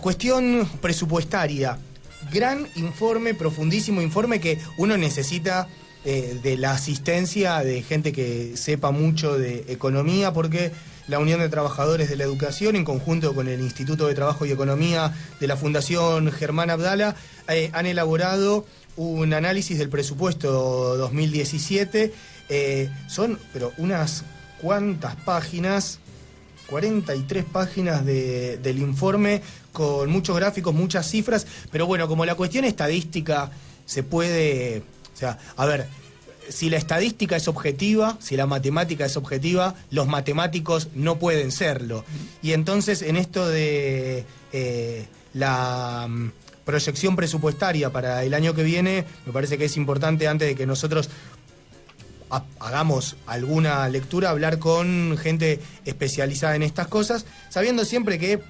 Cuestión presupuestaria. Gran informe, profundísimo informe que uno necesita de la asistencia de gente que sepa mucho de economía, porque la Unión de Trabajadores de la Educación, en conjunto con el Instituto de Trabajo y Economía de la Fundación Germán Abdala, han elaborado un análisis del presupuesto 2017. Son, pero unas cuantas páginas, 43 páginas del informe, con muchos gráficos, muchas cifras, pero bueno, como la cuestión estadística se puede... O sea, a ver, si la estadística es objetiva, si la matemática es objetiva, los matemáticos no pueden serlo. Y entonces, en esto de la proyección presupuestaria para el año que viene, me parece que es importante, antes de que nosotros hagamos alguna lectura, hablar con gente especializada en estas cosas, sabiendo siempre que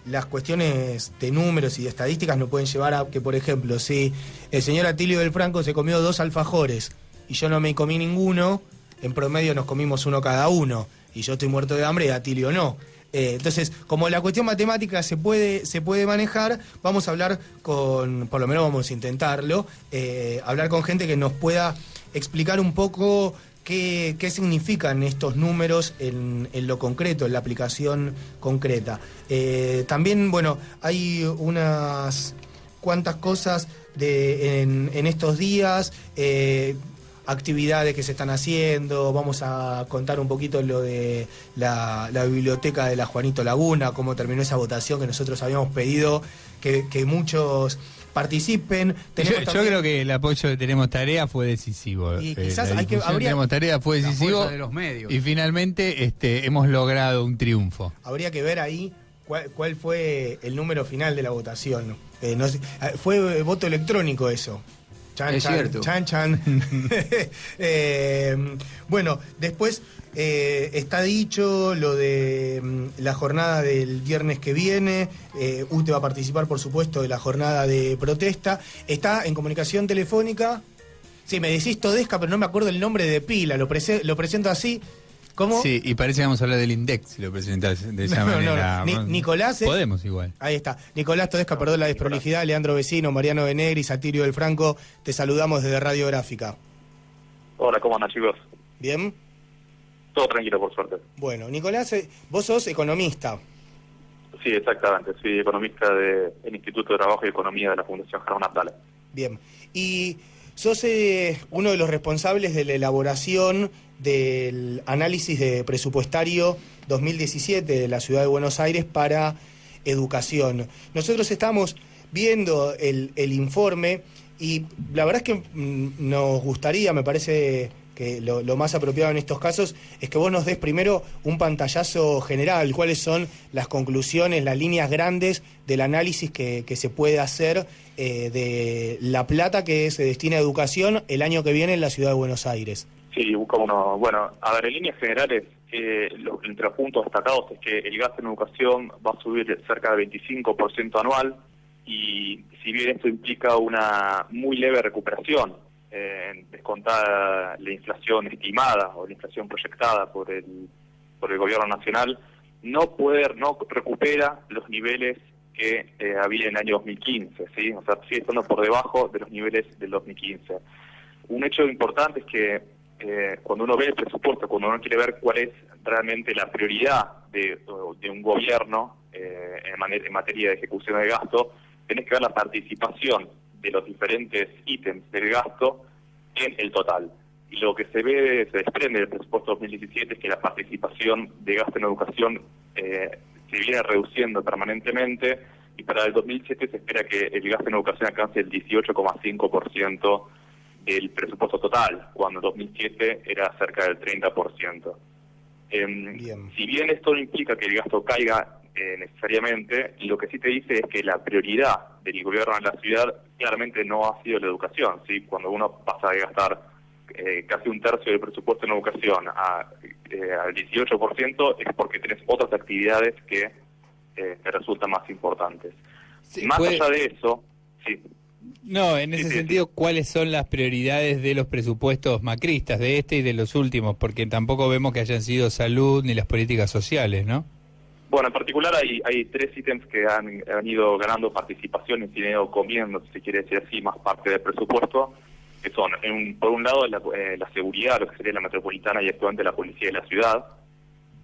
las cuestiones de números y de estadísticas no pueden llevar a que, por ejemplo, si el señor Atilio del Franco se comió 2 alfajores y yo no me comí ninguno, en promedio nos comimos uno cada uno, y yo estoy muerto de hambre y Atilio no. Entonces, como la cuestión matemática se puede manejar, vamos a hablar con, por lo menos vamos a intentarlo, hablar con gente que nos pueda explicar un poco qué significan estos números en lo concreto, en la aplicación concreta. También, bueno, hay unas cuantas cosas en estos días, actividades que se están haciendo. Vamos a contar un poquito lo de la biblioteca de la Juanito Laguna, cómo terminó esa votación que nosotros habíamos pedido que muchos participen. Yo creo que el apoyo de Tenemos Tarea fue decisivo. Y quizás Tenemos Tarea fue decisivo de los medios. Y finalmente hemos logrado un triunfo. Habría que ver ahí cuál fue el número final de la votación. No sé, fue voto electrónico eso. Es cierto. Chan. Bueno, después está dicho lo de la jornada del viernes que viene. UTE va a participar, por supuesto, de la jornada de protesta. Está en comunicación telefónica. Sí, me decís Todesca, pero no me acuerdo el nombre de pila. Lo presento así. ¿Cómo? Sí, y parece que vamos a hablar del INDEC, si lo presentas de esa manera. Nicolás. Podemos igual. Ahí está. Nicolás Todesca, perdón la desprolijidad. Leandro Vecino, Mariano Benegris, Atilio del Franco. Te saludamos desde Radiográfica. Hola, ¿cómo andan, chicos? ¿Bien? Todo tranquilo, por suerte. Bueno, Nicolás, vos sos economista. Sí, exactamente. Soy economista del Instituto de Trabajo y Economía de la Fundación Germán Abdala. Bien. Y sos uno de los responsables de la elaboración del análisis de presupuestario 2017 de la Ciudad de Buenos Aires para educación. Nosotros estamos viendo el informe y la verdad es que nos gustaría, me parece que lo más apropiado en estos casos es que vos nos des primero un pantallazo general, cuáles son las conclusiones, las líneas grandes del análisis que se puede hacer de la plata que se destina a educación el año que viene en la Ciudad de Buenos Aires. Sí, busca uno. Bueno, a ver, en líneas generales, entre los puntos destacados es que el gasto en educación va a subir cerca del 25% anual, y si bien esto implica una muy leve recuperación, descontada la inflación estimada o la inflación proyectada por el gobierno nacional, no recupera los niveles que había en el año 2015, ¿sí? O sea, sigue estando por debajo de los niveles del 2015. Un hecho importante es que cuando uno ve el presupuesto, cuando uno quiere ver cuál es realmente la prioridad de un gobierno en materia de ejecución de gasto, tenés que ver la participación de los diferentes ítems del gasto en el total. Y lo que se desprende del presupuesto 2017 es que la participación de gasto en educación se viene reduciendo permanentemente, y para el 2007 se espera que el gasto en educación alcance el 18,5% del presupuesto total, cuando en 2007 era cerca del 30%. Si bien esto no implica que el gasto caiga necesariamente, lo que sí te dice es que la prioridad del gobierno en la ciudad claramente no ha sido la educación, ¿sí? Cuando uno pasa de gastar casi un tercio del presupuesto en educación al 18%, es porque tenés otras actividades que te resultan más importantes. Sí, más allá de eso, sí. No, en ese sentido, ¿cuáles son las prioridades de los presupuestos macristas, de este y de los últimos? Porque tampoco vemos que hayan sido salud ni las políticas sociales, ¿no? Bueno, en particular hay tres ítems que han ido ganando participación y se han ido comiendo, si se quiere decir así, más parte del presupuesto, que son, por un lado, la seguridad, lo que sería la metropolitana y actualmente la policía de la ciudad,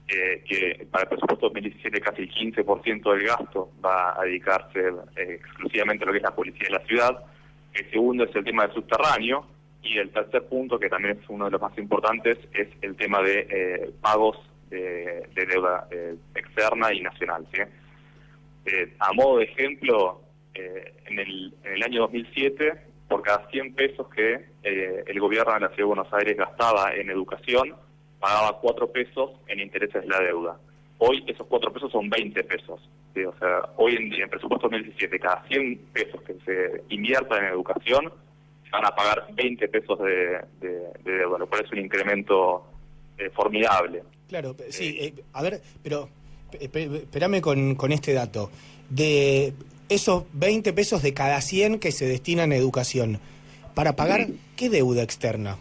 que para el presupuesto 2017 casi el 15% del gasto va a dedicarse exclusivamente a lo que es la policía de la ciudad. El segundo es el tema del subterráneo, y el tercer punto, que también es uno de los más importantes, es el tema de pagos de deuda externa y nacional, ¿sí? A modo de ejemplo, en el año 2007, por cada 100 pesos que el gobierno de la Ciudad de Buenos Aires gastaba en educación, pagaba 4 pesos en intereses de la deuda. Hoy esos 4 pesos son 20 pesos. ¿Sí? O sea, hoy en día, en presupuesto 2017, cada 100 pesos que se inviertan en educación, se van a pagar 20 pesos de deuda, lo cual es un incremento formidable. Claro, sí, a ver, pero espérame con este dato. De esos 20 pesos de cada 100 que se destinan a educación, ¿para pagar qué deuda externa?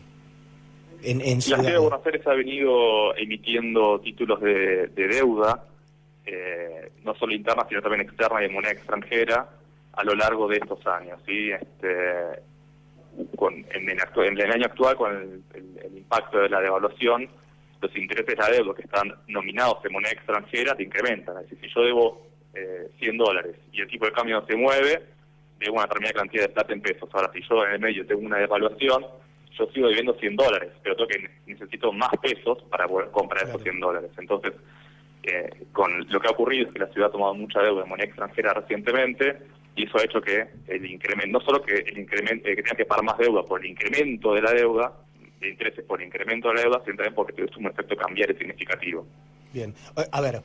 En Ciudad de Buenos Aires ha venido emitiendo títulos de deuda, no solo interna, sino también externa y de moneda extranjera, a lo largo de estos años. ¿Sí? En el año actual, con el impacto de la devaluación, los intereses de la deuda que están nominados en moneda extranjera te incrementan. Es decir, si yo debo $100 y el tipo de cambio no se mueve, debo una determinada cantidad de plata en pesos. Ahora, si yo en el medio tengo una devaluación, yo sigo debiendo $100, pero necesito más pesos para poder comprar esos $100. Entonces, con lo que ha ocurrido es que la ciudad ha tomado mucha deuda en moneda extranjera recientemente, y eso ha hecho que el incremento, no solo que el incremento, que tenga que pagar más deuda por el incremento de la deuda, de intereses por el incremento de la deuda, sino también porque es un efecto cambiario significativo. Bien, a ver,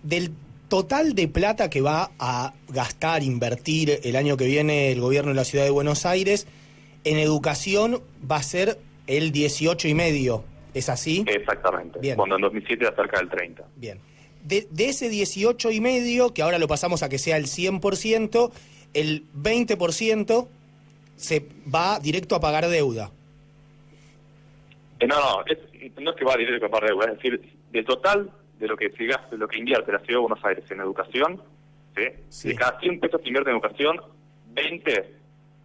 del total de plata que va a gastar, invertir el año que viene el gobierno de la Ciudad de Buenos Aires, en educación va a ser el 18,5%, ¿es así? Exactamente. Bien. Cuando en 2007 era cerca del 30%. Bien. De ese 18,5%, que ahora lo pasamos a que sea el 100%, el 20% se va directo a pagar deuda. No es que va directo a pagar deuda, es decir, del total de lo que se gasta, de lo que invierte la Ciudad de Buenos Aires en educación, ¿sí? Sí. De cada 100 pesos que invierte en educación, 20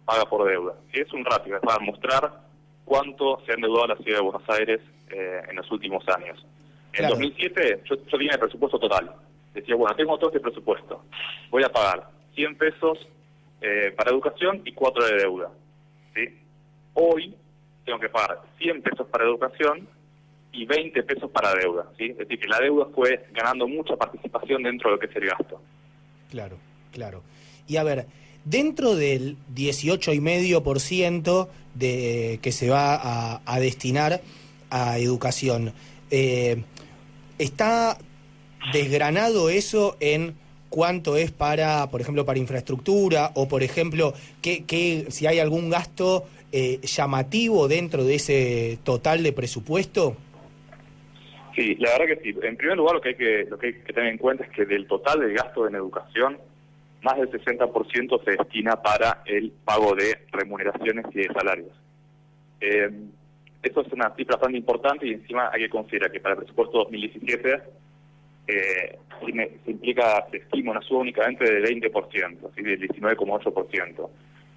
paga por deuda. ¿Sí? Es un ratio, es para mostrar cuánto se ha endeudado la Ciudad de Buenos Aires en los últimos años. En 2007 yo tenía el presupuesto total. Decía, bueno, tengo todo este presupuesto. Voy a pagar 100 pesos para educación y 4 de deuda. ¿Sí? Hoy tengo que pagar 100 pesos para educación y 20 pesos para deuda. ¿Sí? Es decir, que la deuda fue ganando mucha participación dentro de lo que es el gasto. Claro, claro. Y a ver, dentro del 18,5% que se va a destinar a educación, ¿está desgranado eso en cuánto es para, por ejemplo, para infraestructura, o por ejemplo, si hay algún gasto llamativo dentro de ese total de presupuesto? Sí, la verdad que sí. En primer lugar, lo que hay que tener en cuenta es que del total del gasto en educación, más del 60% se destina para el pago de remuneraciones y de salarios. Eso es una cifra bastante importante, y encima hay que considerar que para el presupuesto 2017 se estima una suba únicamente del 20%, así del 19,8%,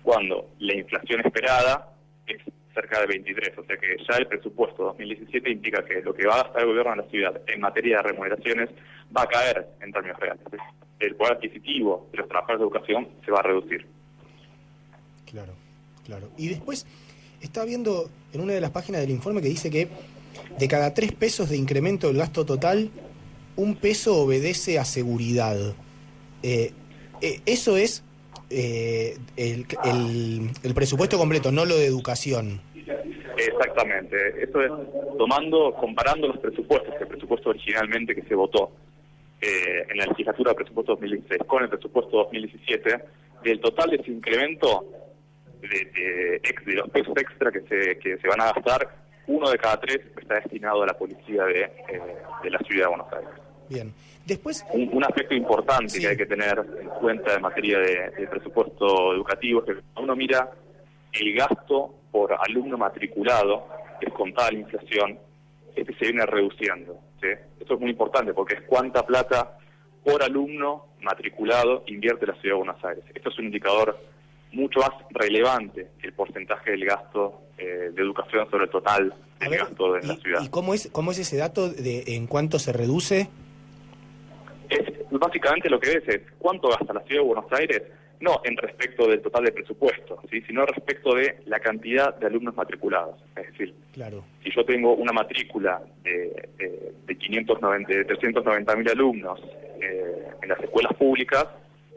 cuando la inflación esperada es cerca de 23%, o sea que ya el presupuesto 2017 implica que lo que va a gastar el gobierno de la ciudad en materia de remuneraciones va a caer en términos reales. El poder adquisitivo de los trabajadores de educación se va a reducir. Claro, claro. Y después estaba viendo en una de las páginas del informe que dice que de cada 3 pesos de incremento del gasto total, 1 peso obedece a seguridad. Eso es el presupuesto completo, no lo de educación. Exactamente. Eso es comparando los presupuestos, el presupuesto originalmente que se votó en la legislatura del presupuesto 2016 con el presupuesto 2017, del total de ese incremento de los pesos extra que se van a gastar, 1 de cada 3 está destinado a la policía de la Ciudad de Buenos Aires. Bien. Después, un aspecto importante que hay que tener en cuenta en materia de presupuesto educativo es que cuando uno mira el gasto por alumno matriculado, descontada la inflación, se viene reduciendo. ¿Sí? Esto es muy importante porque es cuánta plata por alumno matriculado invierte la Ciudad de Buenos Aires. Esto es un indicador mucho más relevante que el porcentaje del gasto de educación sobre el total del gasto de la ciudad. ¿Y cómo es ese dato de en cuánto se reduce? Básicamente lo que ves es cuánto gasta la Ciudad de Buenos Aires, no en respecto del total de presupuesto, ¿sí? Sino respecto de la cantidad de alumnos matriculados. Es decir, claro, si yo tengo una matrícula de 390.000 alumnos en las escuelas públicas,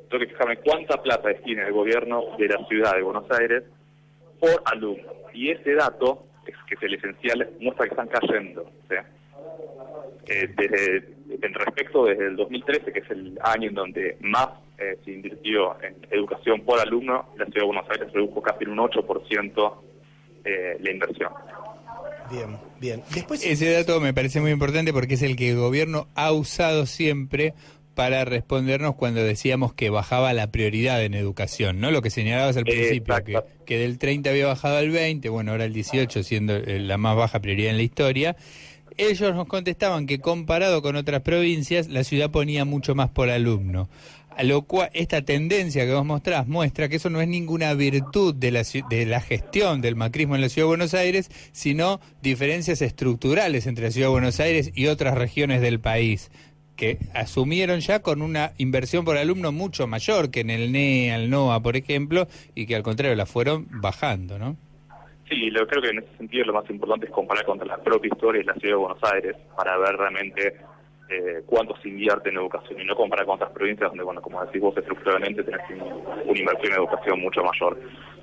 tengo que fijarme cuánta plata destina el gobierno de la Ciudad de Buenos Aires por alumno. Y ese dato, que es el esencial, muestra que están cayendo, ¿sí? Desde el 2013, que es el año en donde más se invirtió en educación por alumno, la Ciudad de Buenos Aires redujo casi en un 8% la inversión. Bien. Después, ese dato me parece muy importante porque es el que el gobierno ha usado siempre para respondernos cuando decíamos que bajaba la prioridad en educación, ¿no? Lo que señalabas al principio, que del 30 había bajado al 20, bueno, ahora el 18 siendo la más baja prioridad en la historia. Ellos nos contestaban que comparado con otras provincias, la ciudad ponía mucho más por alumno. A lo cual esta tendencia que vos mostrás muestra que eso no es ninguna virtud de la gestión del macrismo en la Ciudad de Buenos Aires, sino diferencias estructurales entre la Ciudad de Buenos Aires y otras regiones del país, que asumieron ya con una inversión por alumno mucho mayor que en el NEA, el NOA, por ejemplo, y que al contrario la fueron bajando, ¿no? Sí, creo que en ese sentido lo más importante es comparar contra la propia historia de la Ciudad de Buenos Aires para ver realmente cuánto se invierte en educación y no comparar con otras provincias donde, bueno, como decís vos, estructuralmente tenés una inversión en educación mucho mayor.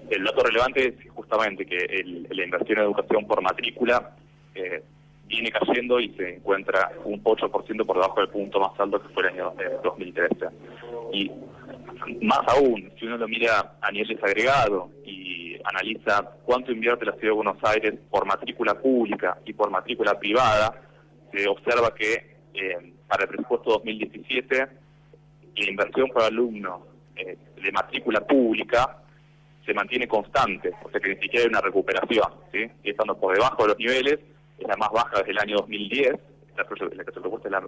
El dato relevante es justamente que la inversión en educación por matrícula viene cayendo y se encuentra un 8% por debajo del punto más alto que fue el año 2013. Y más aún, si uno lo mira a nivel desagregado y analiza cuánto invierte la Ciudad de Buenos Aires por matrícula pública y por matrícula privada, se observa que para el presupuesto 2017 la inversión por alumno de matrícula pública se mantiene constante, o sea que ni siquiera hay una recuperación, ¿sí? Y estando por debajo de los niveles, es la más baja desde el año 2010, la que se propuesta la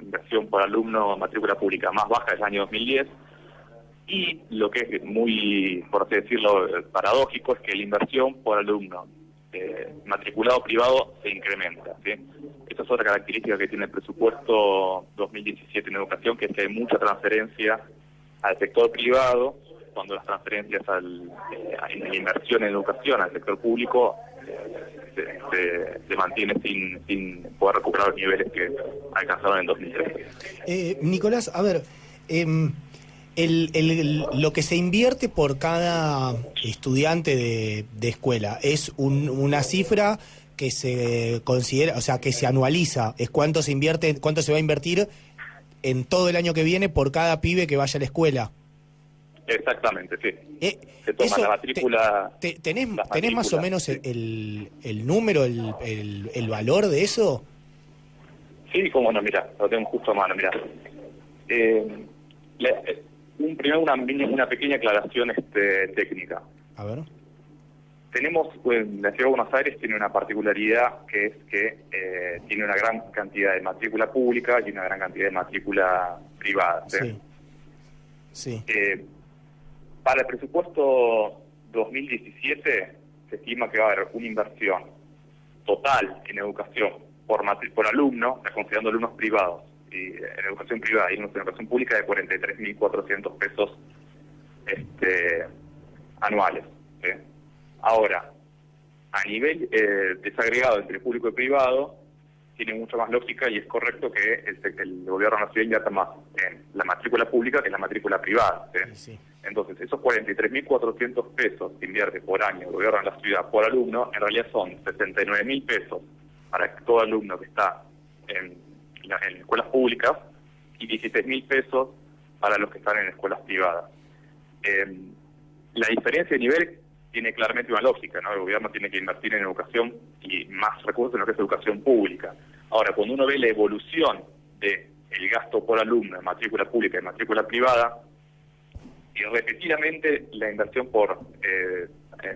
inversión por alumno en matrícula pública más baja desde el año 2010, y lo que es muy, por así decirlo, paradójico, es que la inversión por alumno matriculado privado se incrementa, ¿sí? Esa es otra característica que tiene el presupuesto 2017 en educación, que es que hay mucha transferencia al sector privado, cuando las transferencias en la inversión en educación al sector público se mantiene sin poder recuperar los niveles que alcanzaron en 2013. Nicolás, a ver, lo que se invierte por cada estudiante de escuela es una cifra que se considera, o sea, que se anualiza, es cuánto se invierte, cuánto se va a invertir en todo el año que viene por cada pibe que vaya a la escuela. Exactamente, sí. Se toma la matrícula. ¿Tenés más o menos sí, el número, el valor de eso? Sí, cómo no, mira, lo tengo justo a mano, mira. Primero una pequeña aclaración técnica. A ver. Tenemos, la Ciudad de Buenos Aires tiene una particularidad que es que tiene una gran cantidad de matrícula pública y una gran cantidad de matrícula privada. Sí. Para el presupuesto 2017 se estima que va a haber una inversión total en educación por alumno, considerando alumnos privados, y en educación privada y en educación pública de 43.400 pesos anuales, ¿sí? Ahora, a nivel desagregado entre público y privado, tiene mucha más lógica y es correcto que el gobierno nacional invierta más en la matrícula pública que en la matrícula privada, ¿sí? Sí. Entonces, esos 43.400 pesos que invierte por año el gobierno de la ciudad por alumno, en realidad son 69.000 pesos para todo alumno que está en escuelas públicas y 16.000 pesos para los que están en escuelas privadas. La diferencia de nivel tiene claramente una lógica, ¿no? El gobierno tiene que invertir en educación y más recursos en lo que es educación pública. Ahora, cuando uno ve la evolución del gasto por alumno en matrícula pública y matrícula privada, y repetidamente la inversión por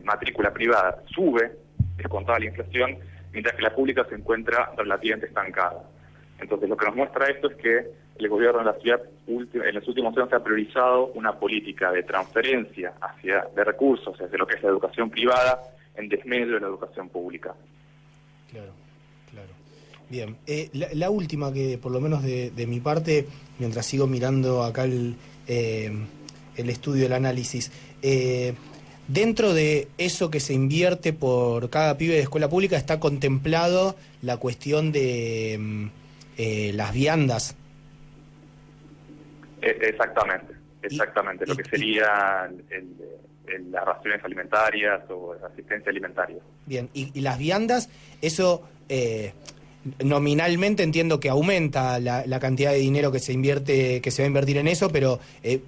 matrícula privada sube, descontada la inflación, mientras que la pública se encuentra relativamente estancada. Entonces, lo que nos muestra esto es que el gobierno de la ciudad en los últimos años ha priorizado una política de transferencia de recursos hacia lo que es la educación privada en desmedro de la educación pública. Claro. Bien, la última que, por lo menos de mi parte, mientras sigo mirando acá el estudio, el análisis, dentro de eso que se invierte por cada pibe de escuela pública está contemplado la cuestión de las viandas. Exactamente, lo que sería las raciones alimentarias o la asistencia alimentaria. Bien, y las viandas, eso nominalmente entiendo que aumenta la cantidad de dinero que se invierte, que se va a invertir en eso, pero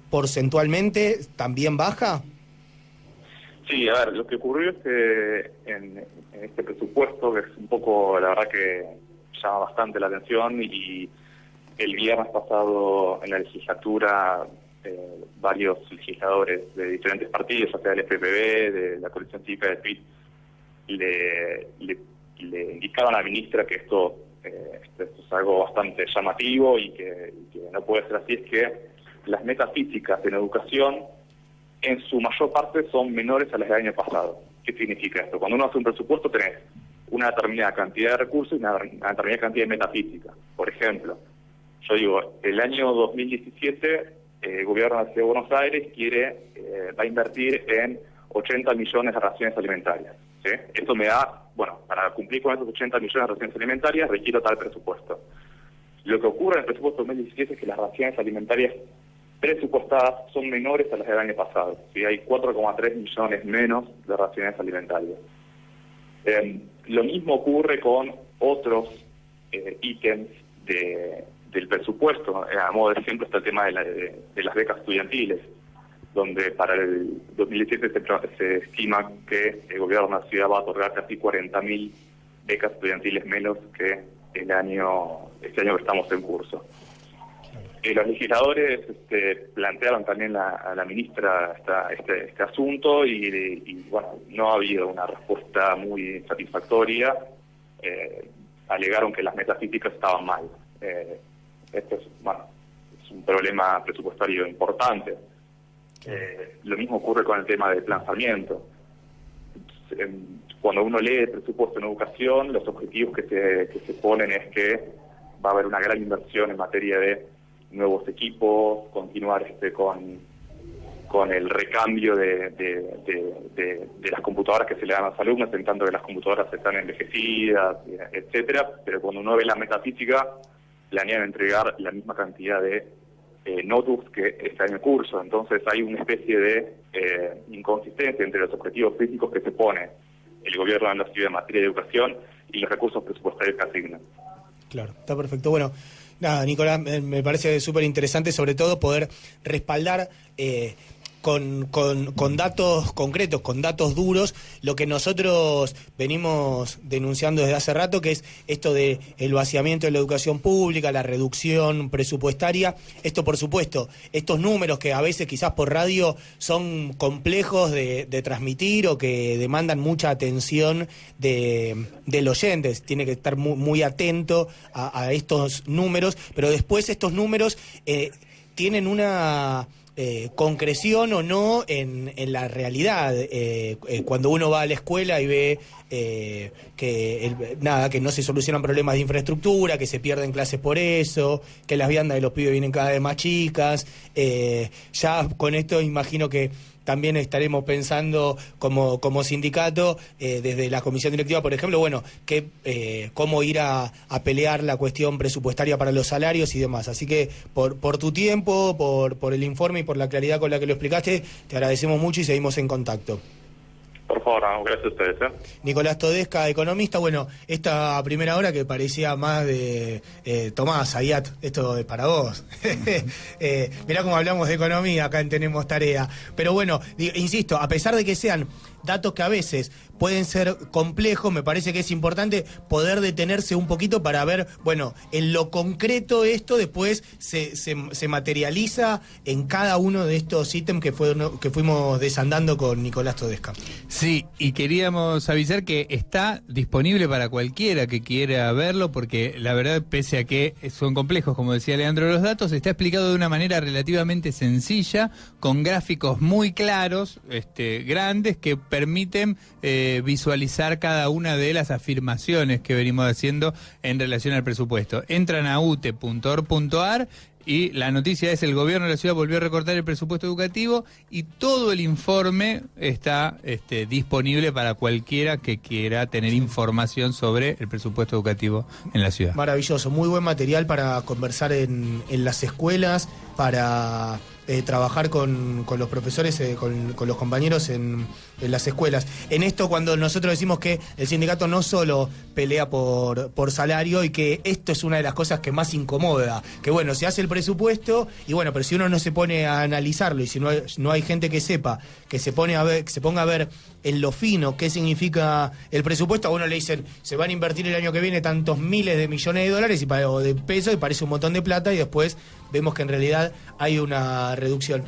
porcentualmente también baja. Sí, a ver, lo que ocurrió es que en este presupuesto, que es un poco, la verdad que llama bastante la atención, y el viernes pasado en la legislatura varios legisladores de diferentes partidos, ya sea del FPV, de la Coalición Cívica del PIT, le indicaron a la ministra que esto es algo bastante llamativo y que no puede ser así. Es que las metas físicas en educación en su mayor parte son menores a las del año pasado. ¿Qué significa esto? Cuando uno hace un presupuesto tenés una determinada cantidad de recursos y una determinada cantidad de metafísica. Por ejemplo, yo digo, el año 2017 el gobierno de la Ciudad de Buenos Aires va a invertir en 80 millones de raciones alimentarias. ¿Sí? Esto me da, para cumplir con esos 80 millones de raciones alimentarias requiero tal presupuesto. Lo que ocurre en el presupuesto 2017 es que las raciones alimentarias presupuestadas son menores a las del año pasado. ¿Sí? Hay 4,3 millones menos de raciones alimentarias. Lo mismo ocurre con otros ítems del presupuesto. A modo de ejemplo está el tema de las becas estudiantiles, donde para el 2017 se estima que el gobierno de la ciudad va a otorgar casi 40.000 becas estudiantiles menos que este año que estamos en curso. Los legisladores plantearon también a la ministra este asunto y no ha habido una respuesta muy satisfactoria. Alegaron que las metas físicas estaban mal. Esto es un problema presupuestario importante. Lo mismo ocurre con el tema del planzamiento. Cuando uno lee el presupuesto en educación, los objetivos que se ponen es que va a haber una gran inversión en materia de nuevos equipos, continuar con el recambio de las computadoras que se le dan a los alumnos, en tanto que las computadoras están envejecidas, etcétera. Pero cuando uno ve la metafísica, planean entregar la misma cantidad de notebooks que este año en curso. Entonces hay una especie de inconsistencia entre los objetivos físicos que se pone el gobierno de la ciudad en materia de educación y los recursos presupuestarios que asignan. Claro, está perfecto. Bueno, nada, Nicolás, me parece súper interesante, sobre todo poder respaldar con datos concretos, con datos duros, lo que nosotros venimos denunciando desde hace rato, que es esto de el vaciamiento de la educación pública, la reducción presupuestaria. Esto, por supuesto, estos números que a veces quizás por radio son complejos de transmitir o que demandan mucha atención del oyente. Tiene que estar muy atento a estos números, pero después estos números tienen una concreción o no en la realidad. Cuando uno va a la escuela y ve que no se solucionan problemas de infraestructura, que se pierden clases por eso, que las viandas de los pibes vienen cada vez más chicas, ya con esto imagino que también estaremos pensando como sindicato, desde la comisión directiva, por ejemplo, cómo ir a pelear la cuestión presupuestaria para los salarios y demás. Así que por tu tiempo, por el informe y por la claridad con la que lo explicaste, te agradecemos mucho y seguimos en contacto. Por favor, gracias a ustedes. Nicolás Todesca, economista. Bueno, esta primera hora que parecía más de Tomás, Ayat, esto es para vos. Mirá cómo hablamos de economía acá en Tenemos Tarea. Pero bueno, insisto, a pesar de que sean datos que a veces pueden ser complejos. Me parece que es importante poder detenerse un poquito para ver, bueno, en lo concreto esto después se materializa en cada uno de estos ítems que fuimos desandando con Nicolás Todesca. Sí, y queríamos avisar que está disponible para cualquiera que quiera verlo, porque la verdad, pese a que son complejos, como decía Leandro, los datos, está explicado de una manera relativamente sencilla, con gráficos muy claros, grandes, que permiten visualizar cada una de las afirmaciones que venimos haciendo en relación al presupuesto. Entran a ute.org.ar y la noticia es: el gobierno de la ciudad volvió a recortar el presupuesto educativo, y todo el informe está disponible para cualquiera que quiera tener información sobre el presupuesto educativo en la ciudad. Maravilloso, muy buen material para conversar en las escuelas, para trabajar con los profesores, con los compañeros en las escuelas. En esto, cuando nosotros decimos que el sindicato no solo pelea por salario, y que esto es una de las cosas que más incomoda, que bueno, se hace el presupuesto y bueno, pero si uno no se pone a analizarlo, y si no hay gente que sepa, que se ponga a ver en lo fino qué significa el presupuesto, a uno le dicen, se van a invertir el año que viene tantos miles de millones de dólares o de pesos, y parece un montón de plata, y después vemos que en realidad hay una reducción.